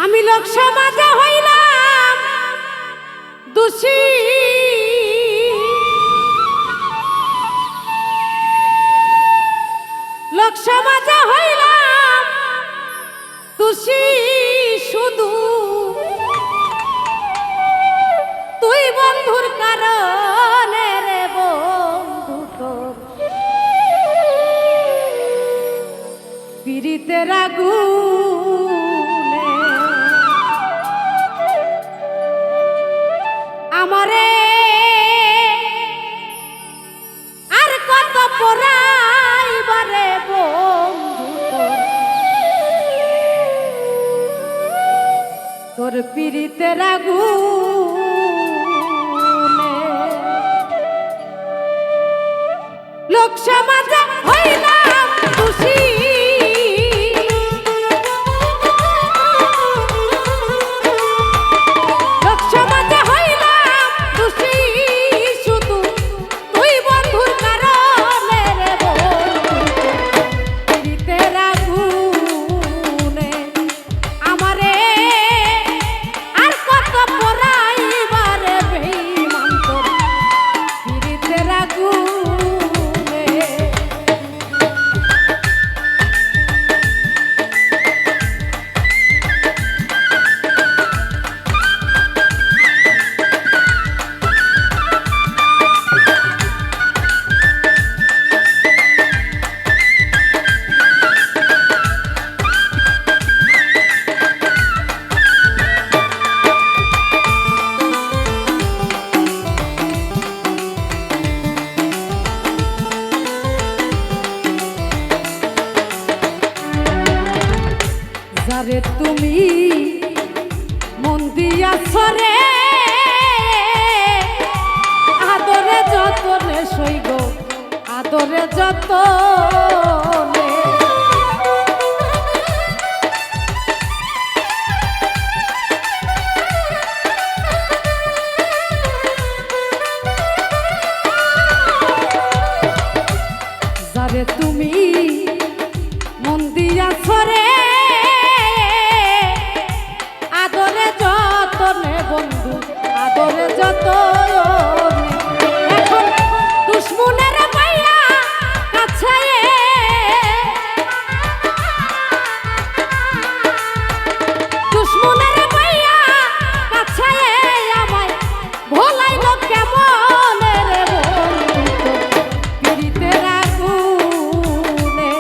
আমি লোক সমাজে হইলাম দোষী, লোক সমাজে হইলাম দোষী, শুধু তুই বন্ধুর কারণে রে বন্ধু তোর পীড়িতের আগুনে আমারে আর কত পোড়াইবারে বন্ধু তোর পীড়িতের আগুনে লোক সমাজে হইলাম দোষী, যারে তুমি মন দিয়াছ রে আদরে যতনে সইগ আদরে যতনে যারে তুমি মন দিয়াছ রে বন্ধু আদরে যতনে এখন দুশ্মনের পাইয়া কাছে দুশ্মনের পাইয়া কাছে আমায় ভোলাইল কেমন রে বন্ধু পীড়িতের আগুনে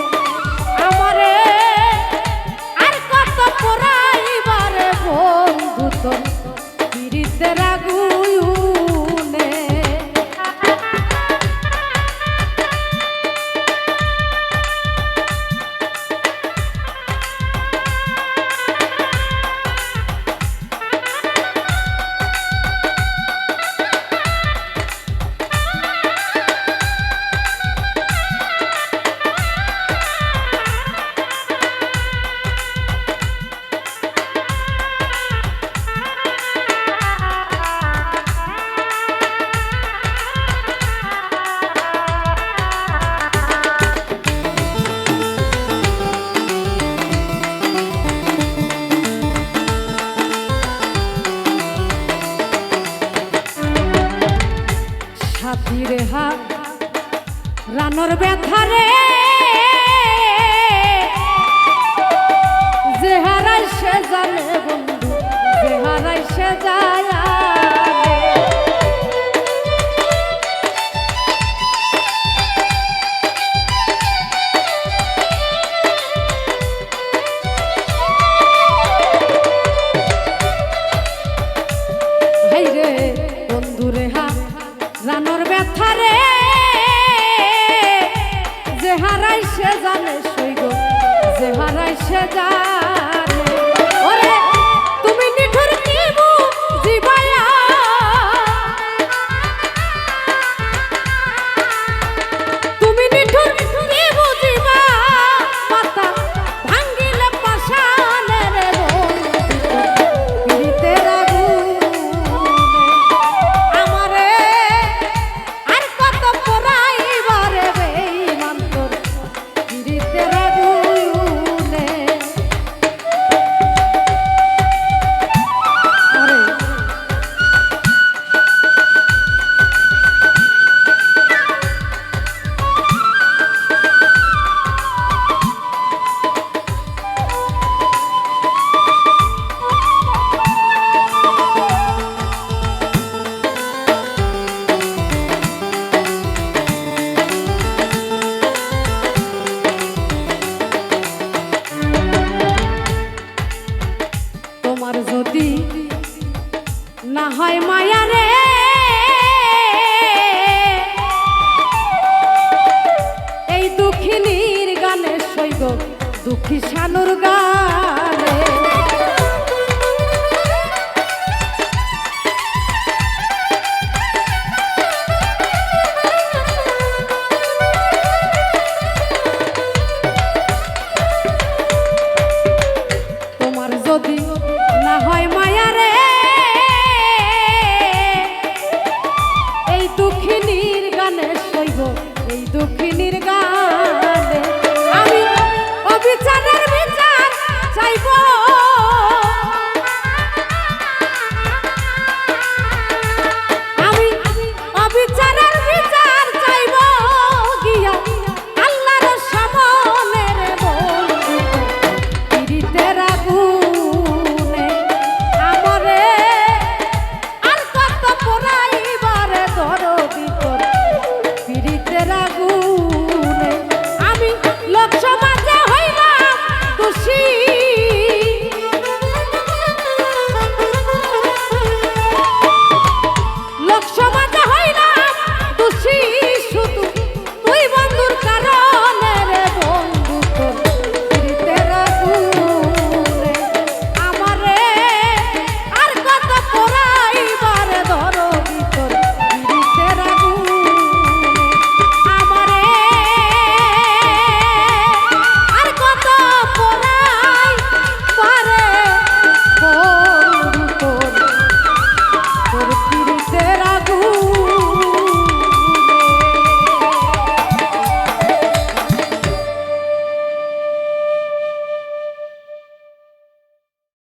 আমারে আর কত পোড়াইবারে বন্ধু তোর পীড়িতের আগুনে সাথীরে হাত রানোর ব্যথারে যে হারাই সে জানে বন্ধু যে হারাই সে যায় রে বন্ধুরে হাত রানোর ব্যথারে যে হারাই সে জানে সইগ যে হারাই সে জানে ওরে তুমি নিঠুর কি বুঝিবায়া তুমি নিঠুর কি বুঝিবা মাথা ভাঙ্গিলে পাশানে রে পীড়িতের আমারে আর কত পোড়াইবারে বেঈমান তোর পীড়িতের আগুনে দুঃখিনীর গানে সইব দুঃখী শানুর গানে।